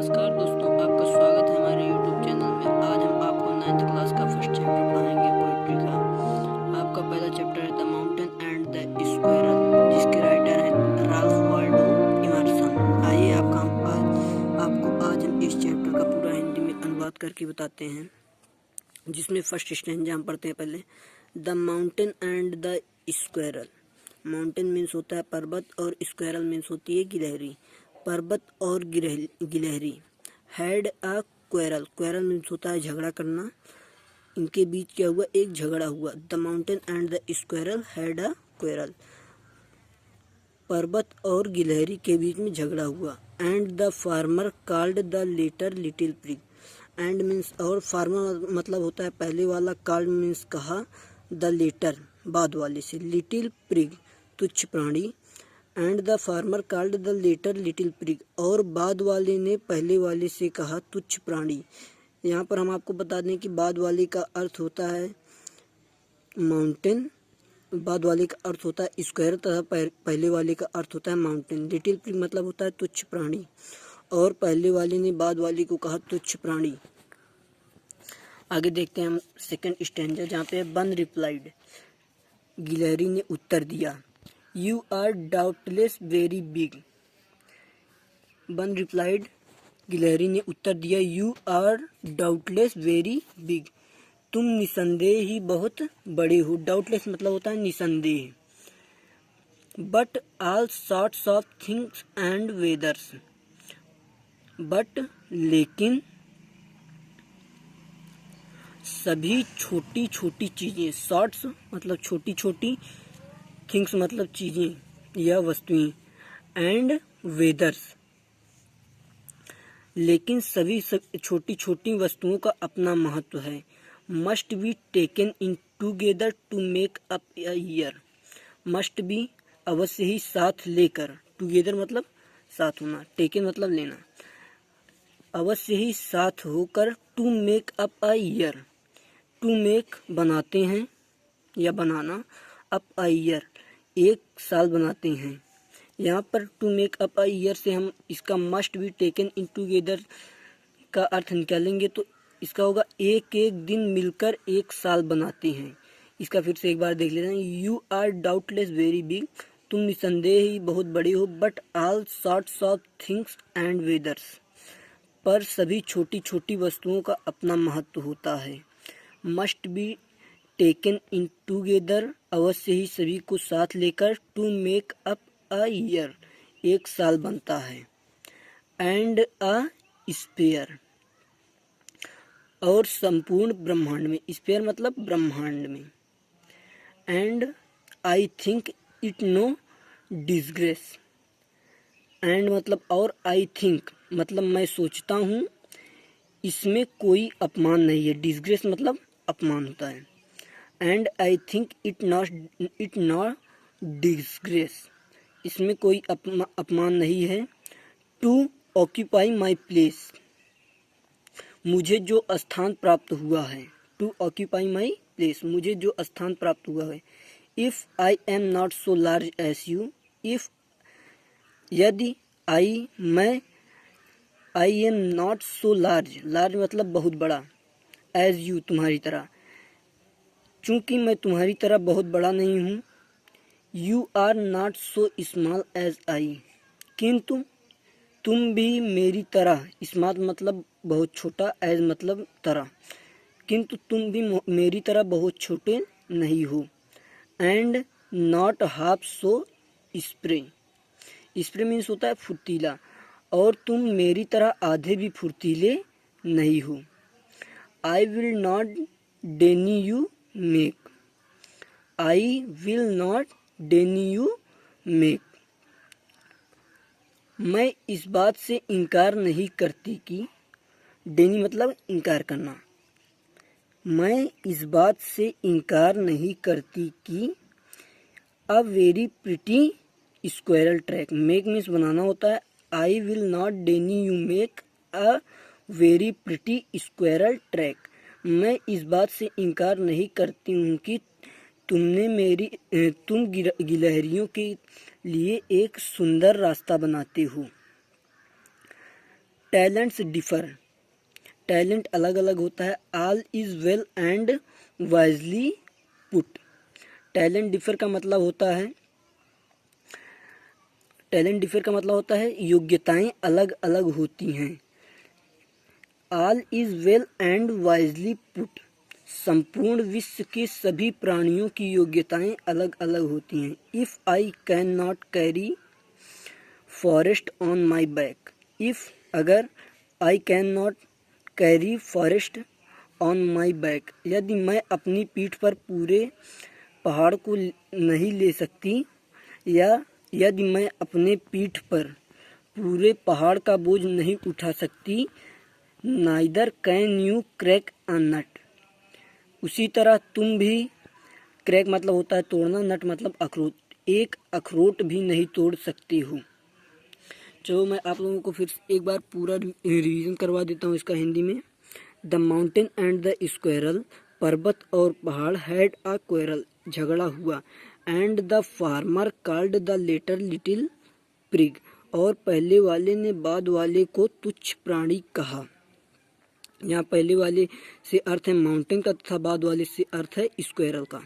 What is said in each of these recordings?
नमस्कार दोस्तों, आपका स्वागत है हमारे YouTube चैनल में। आज हम आपको 9th क्लास का फर्स्ट चैप्टर पढ़ाएंगे पोइट्री का। आपका पहला चैप्टर है the mountain and the squirrel, जिसके राइटर हैं राल्फ वाल्डो इमर्सन। आइए आपको आज हम इस चैप्टर का पूरा हिंदी में अनुवाद करके बताते हैं, जिसमें फर्स्ट स्टैंजा हम पढ़ते हैं पहले। The mountain and the squirrel. Mountain means होता है पर्वत और स्क्वायरल मीन्स होती है गिलहरी। पर्वत और गिलहरी। Had a quarrel. Quarrel means होता है झगड़ा करना। इनके बीच क्या हुआ? एक झगड़ा हुआ। The mountain and the squirrel had a quarrel. पर्वत और गिलहरी के बीच में झगड़ा हुआ। And the former called the latter little prig. And means और, फार्मर मतलब होता है पहले वाला, कॉल्ड मीन्स कहा, द लेटर बाद वाले से, लिटिल प्रिग तुच्छ प्राणी। And the former called the latter little prig, और बाद वाले ने पहले वाले से कहा तुच्छ प्राणी। यहाँ पर हम आपको बता दें कि बाद वाले का अर्थ होता है माउंटेन, बाद वाले का अर्थ होता है स्क्वायर, तथा पहले वाले का अर्थ होता है माउंटेन। लिटिल प्रिग मतलब होता है तुच्छ प्राणी, और पहले वाले ने बाद वाले को कहा तुच्छ प्राणी। आगे देखते हैं हम सेकंड स्टैंजा, जहाँ पे वन रिप्लाइड, गिलहरी ने उत्तर दिया। You are doubtless very big. One replied, गिलहरी ने उत्तर दिया। You are doubtless very big. तुम निसंदेह ही बहुत बड़े हो। डाउटलेस मतलब होता है निसंदेह। But all sorts of things and weathers. But लेकिन सभी छोटी छोटी चीजें, शॉर्ट्स मतलब छोटी छोटी, थिंग्स मतलब चीजें या वस्तुएं, एंड वेदर्स लेकिन सभी छोटी छोटी वस्तुओं का अपना महत्व है। Must be taken in together to make up a year. Must be अवश्य ही साथ लेकर, टूगेदर मतलब साथ होना, टेकन मतलब लेना, अवश्य ही साथ होकर, to make up a year, to make बनाते हैं या बनाना, अप अ ईयर एक साल बनाते हैं। यहाँ पर to make up a year से हम इसका must be taken in together का अर्थ निकालेंगे तो इसका होगा एक एक दिन मिलकर एक साल बनाते हैं। इसका फिर से एक बार देख लेते हैं। You are doubtless very big. तुम निसंदेह ही बहुत बड़े हो। But all sorts of things and weathers, पर सभी छोटी छोटी वस्तुओं का अपना महत्व होता है। Must be taken in together, अवश्य ही सभी को साथ लेकर, to make up a year एक साल बनता है। एंड अ स्पेयर, और संपूर्ण ब्रह्मांड में, स्पेयर मतलब ब्रह्मांड में। And I think it no disgrace. And मतलब और, आई थिंक मतलब मैं सोचता हूँ, इसमें कोई अपमान नहीं है। डिसग्रेस मतलब अपमान होता है। And I think it not disgrace, इसमें कोई अपमान नहीं है। टू ऑक्यूपाई माई प्लेस, मुझे जो स्थान प्राप्त हुआ है। टू ऑक्यूपाई माई प्लेस, मुझे जो स्थान प्राप्त हुआ है। If I am not so large as you, if यदि, मैं, I am not so large, large मतलब बहुत बड़ा, एज यू तुम्हारी तरह, चूंकि मैं तुम्हारी तरह बहुत बड़ा नहीं हूँ। You are not so small as I, किंतु तुम भी मेरी तरह, स्मॉल मतलब बहुत छोटा, एज मतलब तरह, किंतु तुम भी मेरी तरह बहुत छोटे नहीं हो। And not half so spray, spray means होता है फुर्तीला, और तुम मेरी तरह आधे भी फुर्तीले नहीं हो। I will not deny you make, I will not deny you make, मैं इस बात से इनकार नहीं करती कि, डेनी मतलब इनकार करना, मैं इस बात से इनकार नहीं करती कि, a very pretty squirrel track, make means बनाना होता है। I will not deny you make a very pretty squirrel track, मैं इस बात से इनकार नहीं करती हूँ कि तुम गिलहरियों के लिए एक सुंदर रास्ता बनाते हो। टैलेंट्स डिफर, टैलेंट अलग अलग होता है। All is well and wisely put, talent differ का मतलब होता है, टैलेंट डिफर का मतलब होता है योग्यताएं अलग अलग होती हैं। All is well and wisely put, संपूर्ण विश्व के सभी प्राणियों की योग्यताएं अलग अलग होती हैं। If I can not carry forest on my back, if अगर I can not carry forest on my back, यदि मैं अपनी पीठ पर पूरे पहाड़ को नहीं ले सकती, या यदि मैं अपने पीठ पर पूरे पहाड़ का बोझ नहीं उठा सकती, neither can you crack a nut, उसी तरह तुम भी, क्रैक मतलब होता है तोड़ना, नट मतलब अखरोट, एक अखरोट भी नहीं तोड़ सकती हो। चलो मैं आप लोगों को फिर एक बार पूरा रिवीजन करवा देता हूँ इसका हिंदी में। The mountain and the squirrel, पर्वत और पहाड़, हैड अ क्वेरल, झगड़ा हुआ, and the former called the latter little prig, और पहले वाले ने बाद वाले को तुच्छ प्राणी कहा। यहाँ पहले वाले से अर्थ है माउंटेन का तथा बाद वाले से अर्थ है स्क्वेरल का।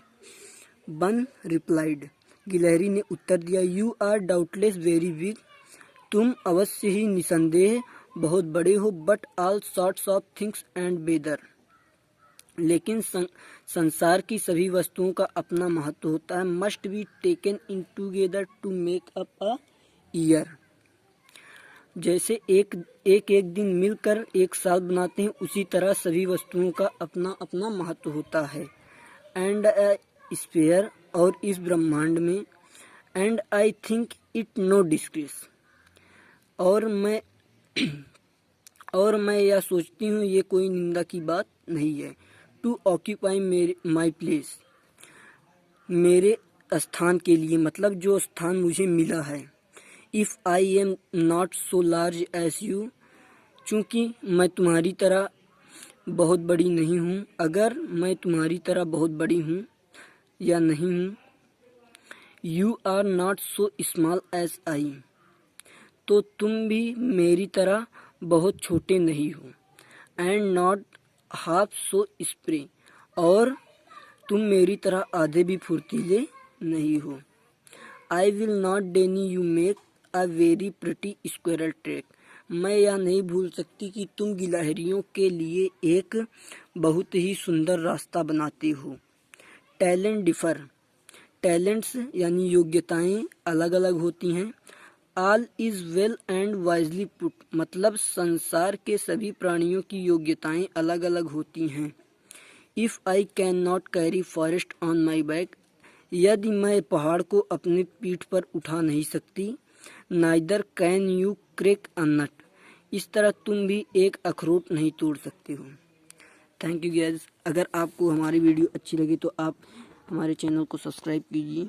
वन रिप्लाइड, गिलहरी ने उत्तर दिया, you are doubtless very big, तुम अवश्य ही निसंदेह बहुत बड़े हो, but all sorts of things and weather, लेकिन संसार की सभी वस्तुओं का अपना महत्व होता है। Must be taken in together to make up a year, जैसे एक दिन मिलकर एक साल बनाते हैं, उसी तरह सभी वस्तुओं का अपना अपना महत्व होता है। एंड अ स्फीयर, और इस ब्रह्मांड में, and I think it no disgrace, और मैं यह सोचती हूँ ये कोई निंदा की बात नहीं है। टू ऑक्यूपाई माई प्लेस, मेरे स्थान के लिए, मतलब जो स्थान मुझे मिला है। If I am not so large as you, चूँकि मैं तुम्हारी तरह बहुत बड़ी नहीं हूँ, अगर मैं तुम्हारी तरह बहुत बड़ी हूँ या नहीं हूँ। You are not so small as I, तो तुम भी मेरी तरह बहुत छोटे नहीं हो। And not half so spry, और तुम मेरी तरह आधे भी फुर्तीले नहीं हो। I will not deny you make a very pretty squirrel track, मैं यह नहीं भूल सकती कि तुम गिलहरियों के लिए एक बहुत ही सुंदर रास्ता बनाते हो। टैलेंट डिफर, टैलेंट्स यानी योग्यताएं अलग अलग होती हैं। All is well and wisely put, मतलब संसार के सभी प्राणियों की योग्यताएं अलग अलग होती हैं। If I can not carry forest on my back, यदि मैं पहाड़ को अपने पीठ पर उठा नहीं सकती। Neither can you crack a nut, इस तरह तुम भी एक अखरोट नहीं तोड़ सकते हो। थैंक यू गाइस, अगर आपको हमारी वीडियो अच्छी लगी तो आप हमारे चैनल को सब्सक्राइब कीजिए।